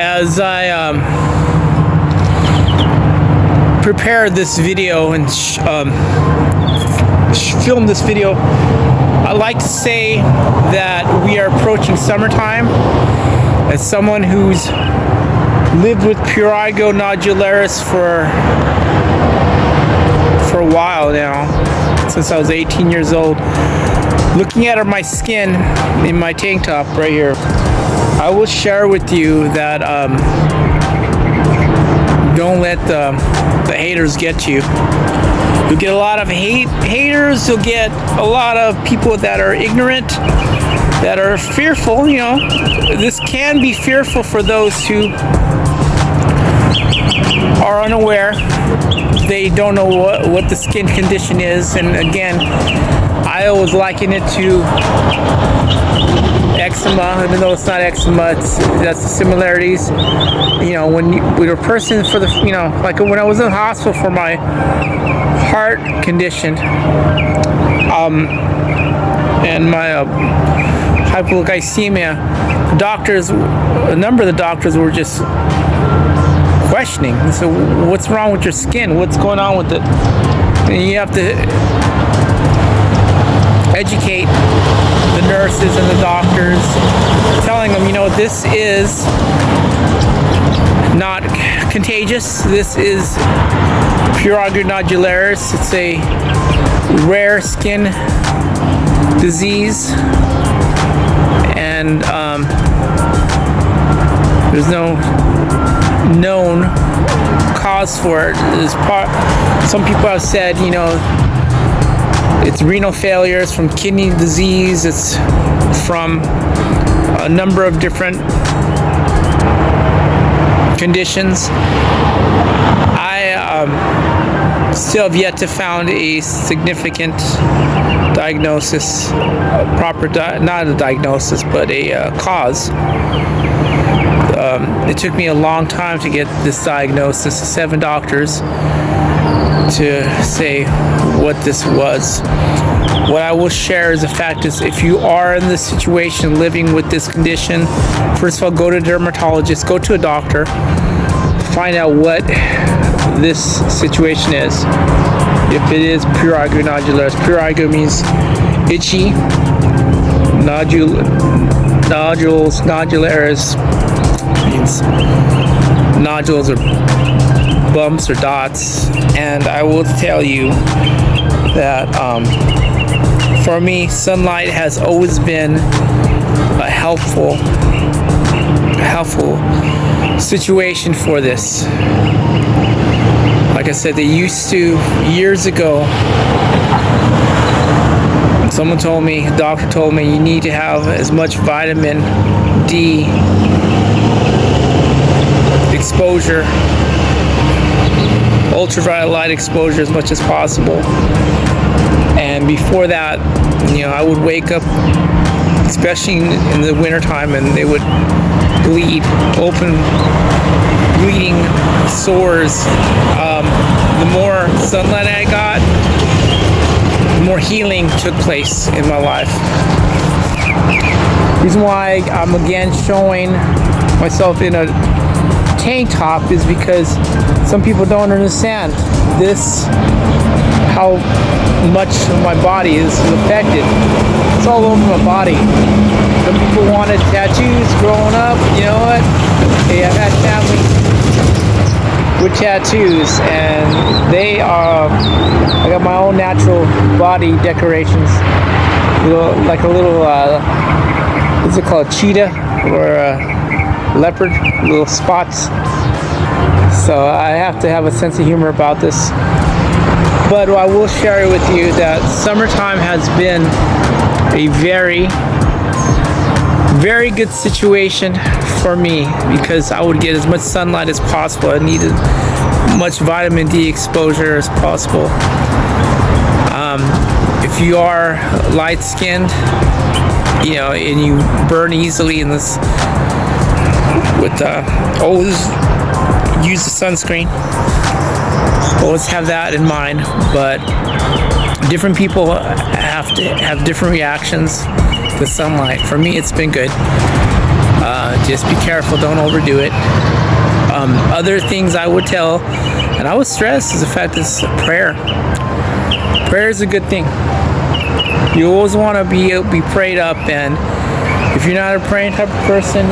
As I prepared this video and filmed this video, I like to say that we are approaching summertime. As someone who's lived with Prurigo Nodularis for a while now, since I was 18 years old, looking at my skin in my tank top right here, I will share with you that don't let the haters get to you. You'll get a lot of haters. You'll get a lot of people that are ignorant, that are fearful. You know, this can be fearful for those who are unaware. They don't know what the skin condition is. And again, I always liken it to eczema, even though it's not eczema. That's the similarities. You know, when a person like when I was in the hospital for my heart condition, and my hypoglycemia, a number of the doctors were just questioning. So, what's wrong with your skin? What's going on with it? And you have to educate the nurses and the doctors, telling them, this is not contagious. This is Prurigo Nodularis. It's a rare skin disease, and there's no known cause for it. Some people have said, it's renal failures from kidney disease. It's from a number of different conditions. I still have yet to found a significant diagnosis, not a diagnosis, but a cause. It took me a long time to get this diagnosis, 7 doctors, to say what this was. What I will share is the fact is, if you are in this situation living with this condition, first of all, go to a dermatologist, go to a doctor, find out what this situation is. If it is Prurigo Nodularis, Prurigo means itchy, nodularis means nodules or bumps or dots. And I will tell you that for me, sunlight has always been a helpful situation for this. Like I said, they used to, years ago, a doctor told me, you need to have as much vitamin D exposure, ultraviolet light exposure as much as possible. And before that, I would wake up, especially in the wintertime, and they would bleed, open bleeding sores. The more sunlight I got, the more healing took place in my life. The reason why I'm again showing myself in a tank top is because some people don't understand how much of my body is affected. It's all over my body. Some people wanted tattoos growing up. You know what? Hey, I've had family with tattoos, and I got my own natural body decorations. Like a little, what's it called? Cheetah or a leopard, little spots. So I have to have a sense of humor about this. But I will share with you that summertime has been a very, very good situation for me, because I would get as much sunlight as possible. I needed much vitamin D exposure as possible. If you are light-skinned, and you burn easily in this, always use the sunscreen. Always have that in mind. But different people have to have different reactions to sunlight. For me, it's been good. Just be careful, don't overdo it. Other things I would tell, and I would stress, is the fact that prayer. Prayer is a good thing. You always want to be prayed up, and if you're not a praying type of person,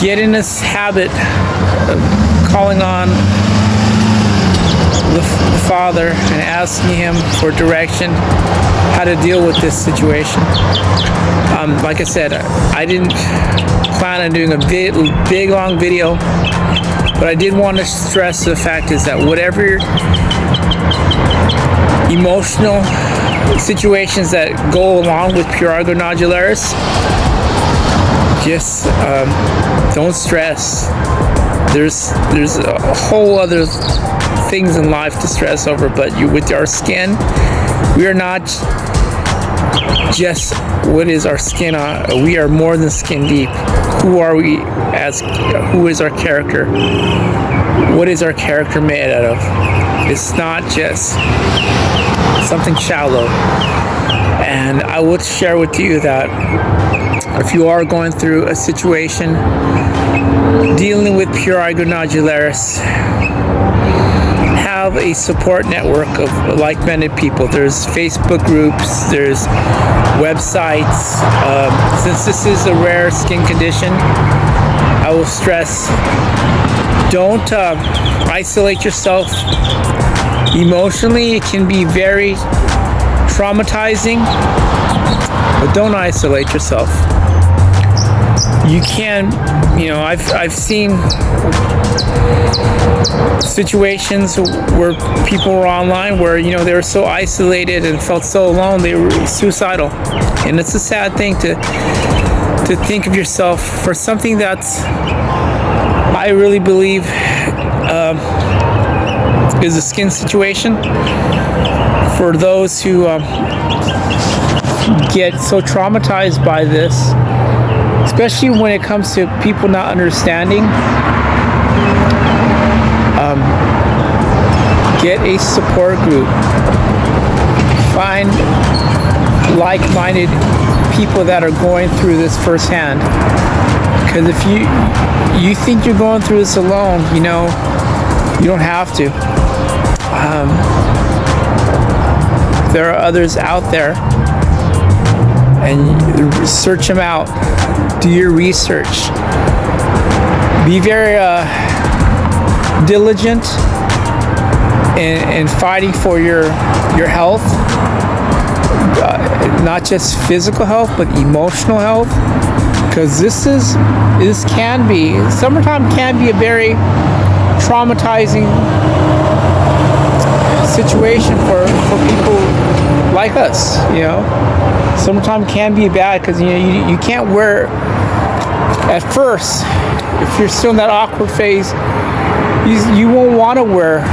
get in this habit of calling on the Father and asking Him for direction, how to deal with this situation. Like I said, I didn't plan on doing a big long video, but I did want to stress the fact is that whatever emotional situations that go along with Prurigo Nodularis, just don't stress. There's a whole other things in life to stress over, but with our skin, we are not just what is our skin on. We are more than skin deep. Who are we who is our character? What is our character made out of? It's not just something shallow. And I will share with you that if you are going through a situation dealing with Prurigo Nodularis, have a support network of like-minded people. There's Facebook groups, there's websites. Since this is a rare skin condition, I will stress, don't isolate yourself emotionally. It can be very traumatizing, but don't isolate yourself. You can, I've seen situations where people were online where, they were so isolated and felt so alone, they were suicidal. And it's a sad thing to think of yourself for something that's, I really believe, is a skin situation. For those who get so traumatized by this, especially when it comes to people not understanding, get a support group. Find like-minded people that are going through this firsthand. Because if you think you're going through this alone, you don't have to. There are others out there, and search them out. Do your research. Be very diligent in fighting for your health, not just physical health, but emotional health. Because summertime can be a very traumatizing situation for people like us. Summertime can be bad because you can't wear, at first, if you're still in that awkward phase, you won't want to wear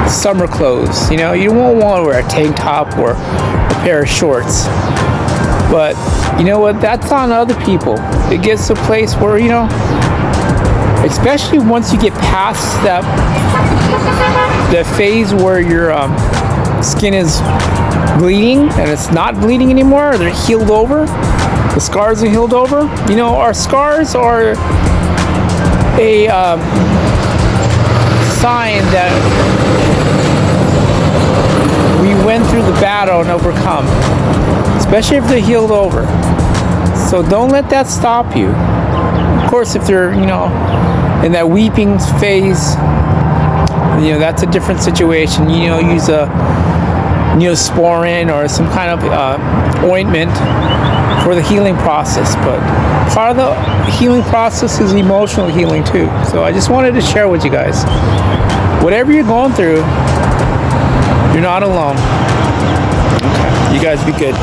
summer clothes. You won't want to wear a tank top or a pair of shorts. But you know what? That's on other people. It gets to a place where, especially once you get past that phase where your skin is bleeding and it's not bleeding anymore, they're healed over, the scars are healed over. Our scars are a sign that we went through the battle and overcome, especially if they're healed over. So don't let that stop you. Of course, if they're in that weeping phase, that's a different situation. Use a Neosporin or some kind of ointment for the healing process. But part of the healing process is emotional healing too. So I just wanted to share with you guys. Whatever you're going through, you're not alone. Okay. You guys be good.